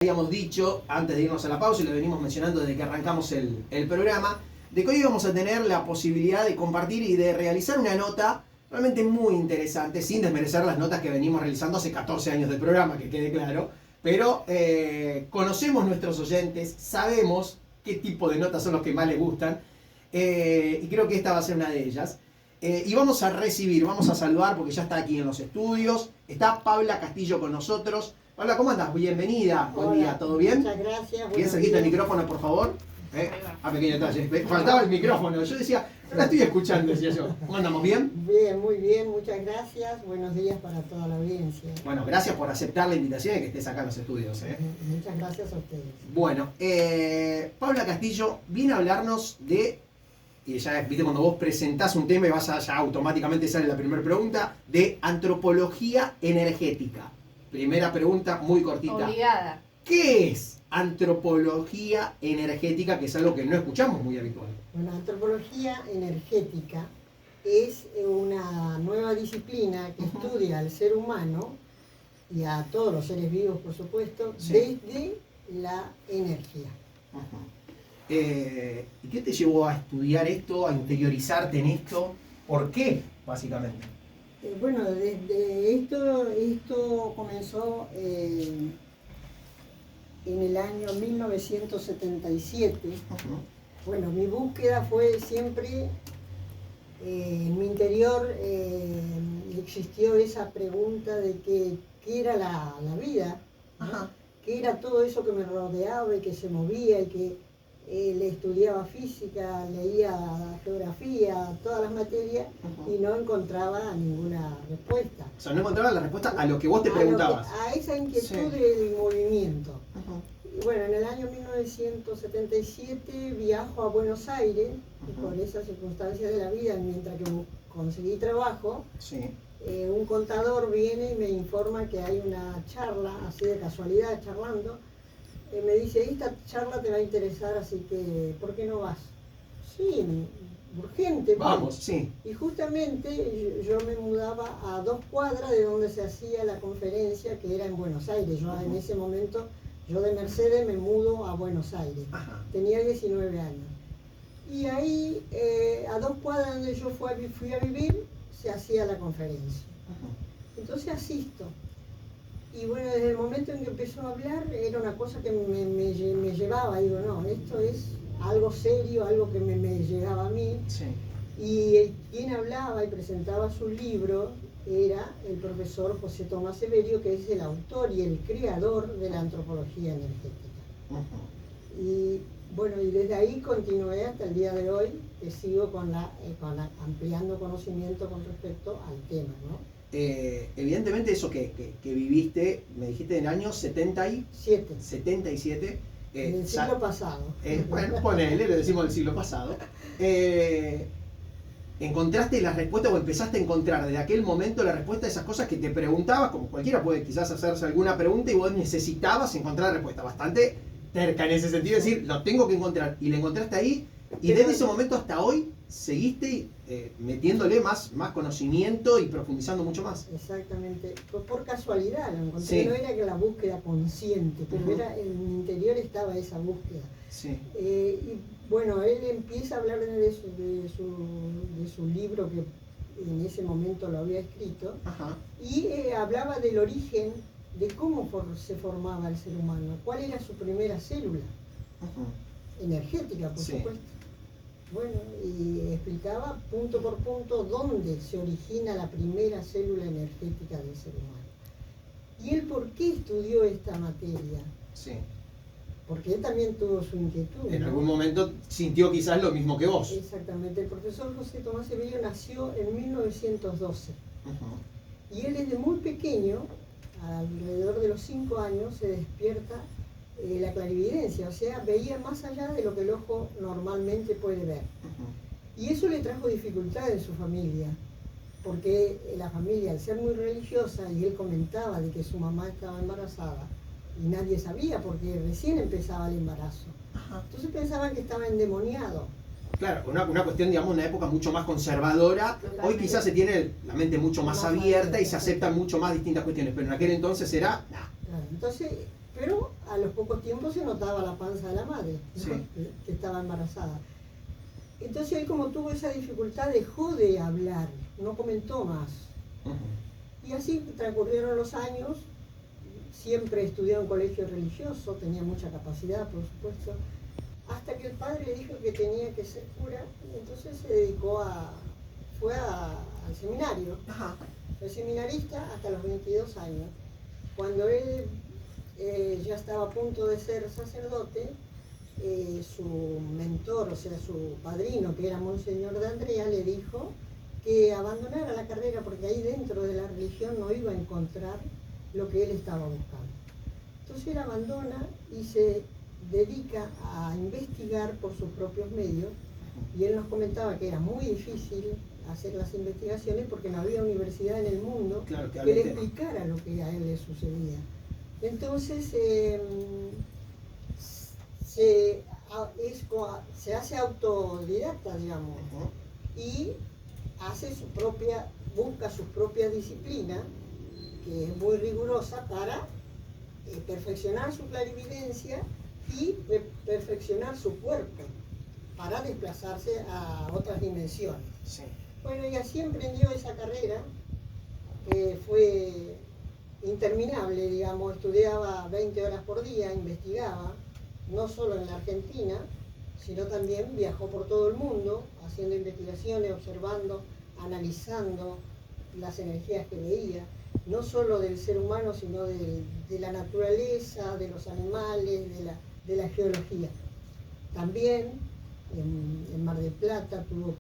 Habíamos dicho, antes de irnos a la pausa, y lo venimos mencionando desde que arrancamos el programa, de que hoy vamos a tener la posibilidad de compartir y de realizar una nota realmente muy interesante, sin desmerecer las notas que venimos realizando hace 14 años del programa, que quede claro, pero conocemos nuestros oyentes, sabemos qué tipo de notas son los que más les gustan, y creo que esta va a ser una de ellas. Y vamos a recibir, vamos a saludar, porque ya está aquí en los estudios, está Paula Castillo con nosotros. Hola, ¿cómo andas? Bienvenida. Buen día, ¿todo bien? Muchas gracias. Bien cerquita el micrófono, por favor. Pequeño detalle. Faltaba el micrófono. Yo decía, no la estoy escuchando, decía yo. ¿Cómo andamos? ¿Bien? Bien, muy bien. Muchas gracias. Buenos días para toda la audiencia. Bueno, gracias por aceptar la invitación y que estés acá en los estudios. Muchas gracias a ustedes. Bueno, Paula Castillo viene a hablarnos de, y ya viste cuando vos presentás un tema y vas a, ya automáticamente sale la primera pregunta, de antropología energética. Primera pregunta muy cortita. Obligada. ¿Qué es antropología energética? Que es algo que no escuchamos muy habitual. Bueno, antropología energética es una nueva disciplina que estudia al ser humano y a todos los seres vivos, por supuesto, sí, desde la energía. ¿Y qué te llevó a estudiar esto, a interiorizarte en esto? ¿Por qué, básicamente? Bueno, desde esto comenzó en el año 1977. Bueno, mi búsqueda fue siempre, en mi interior existió esa pregunta de qué era la vida, ¿no? ¿Qué era todo eso que me rodeaba y que se movía y que le estudiaba física, leía geografía, todas las materias y no encontraba ninguna respuesta. O sea, no encontraba la respuesta a lo que vos te preguntabas. A esa inquietud del movimiento. Y bueno, en el año 1977 viajo a Buenos Aires y por esas circunstancias de la vida, mientras que conseguí trabajo, un contador viene y me informa que hay una charla, así de casualidad, charlando. Me dice, esta charla te va a interesar, así que, ¿por qué no vas? Sí, urgente. Vamos, sí. Y justamente yo me mudaba a 2 cuadras de donde se hacía la conferencia, que era en Buenos Aires. Yo en ese momento, yo de Mercedes me mudo a Buenos Aires. Tenía 19 años. Y ahí, a 2 cuadras donde yo fui a vivir, se hacía la conferencia. Entonces asisto. Y bueno, desde el momento en que empezó a hablar, era una cosa que me llevaba. Digo, no, esto es algo serio, algo que me llegaba a mí. Sí. Y quien hablaba y presentaba su libro era el profesor José Tomás Severio, que es el autor y el creador de la antropología energética. Y bueno, y desde ahí continué hasta el día de hoy, que sigo con ampliando conocimiento con respecto al tema, ¿no? Evidentemente eso que viviste, me dijiste en el año 77. En el siglo pasado. Bueno, ponele, le decimos del siglo pasado. ¿Encontraste la respuesta o empezaste a encontrar desde aquel momento la respuesta a esas cosas que te preguntabas? Como cualquiera puede quizás hacerse alguna pregunta y vos necesitabas encontrar la respuesta. Bastante cerca en ese sentido, decir, lo tengo que encontrar. Y la encontraste ahí y desde ese momento hasta hoy seguiste metiéndole más conocimiento y profundizando mucho más. Exactamente, por casualidad lo encontré, sí, no era que la búsqueda consciente, pero era, en mi interior estaba esa búsqueda. Sí. Y bueno, él empieza a hablar de su libro, que en ese momento lo había escrito, y hablaba del origen, de cómo se formaba el ser humano, cuál era su primera célula energética, por supuesto. Bueno, y explicaba punto por punto dónde se origina la primera célula energética del ser humano. ¿Y él por qué estudió esta materia? Sí. Porque él también tuvo su inquietud. En algún momento sintió quizás lo mismo que vos. Exactamente. El profesor José Tomás Severio nació en 1912. Y él desde muy pequeño, alrededor de los 5 años, se despierta la clarividencia, o sea, veía más allá de lo que el ojo normalmente puede ver. Y eso le trajo dificultad en su familia, porque la familia, al ser muy religiosa, y él comentaba de que su mamá estaba embarazada, y nadie sabía porque recién empezaba el embarazo. Entonces pensaban que estaba endemoniado. Claro, una cuestión, digamos, una época mucho más conservadora. Totalmente. Hoy quizás se tiene la mente mucho más abierta y se aceptan mucho más distintas cuestiones, pero en aquel entonces era... Claro, entonces, pero a los pocos tiempos se notaba la panza de la madre, ¿no? Sí. Que estaba embarazada. Entonces él, como tuvo esa dificultad, dejó de hablar, no comentó más. Y así transcurrieron los años. Siempre estudió en colegio religioso, tenía mucha capacidad, por supuesto, hasta que el padre le dijo que tenía que ser cura, y entonces se dedicó al seminario. Ajá. Fue seminarista hasta los 22 años. Cuando él ya estaba a punto de ser sacerdote, su mentor, o sea, su padrino, que era Monseñor de Andrea, le dijo que abandonara la carrera porque ahí dentro de la religión no iba a encontrar lo que él estaba buscando. Entonces él abandona y se dedica a investigar por sus propios medios, y él nos comentaba que era muy difícil hacer las investigaciones porque no había universidad en el mundo, claro, que le explicara lo que a él le sucedía. Entonces se hace autodidacta, digamos, y busca su propia disciplina, que es muy rigurosa, para perfeccionar su clarividencia y perfeccionar su cuerpo para desplazarse a otras dimensiones. Sí. Bueno, y así emprendió esa carrera, que fue interminable, digamos. Estudiaba 20 horas por día, investigaba, no solo en la Argentina, sino también viajó por todo el mundo, haciendo investigaciones, observando, analizando las energías que veía, no solo del ser humano, sino de la naturaleza, de los animales, de la geología. También en Mar del Plata tuvo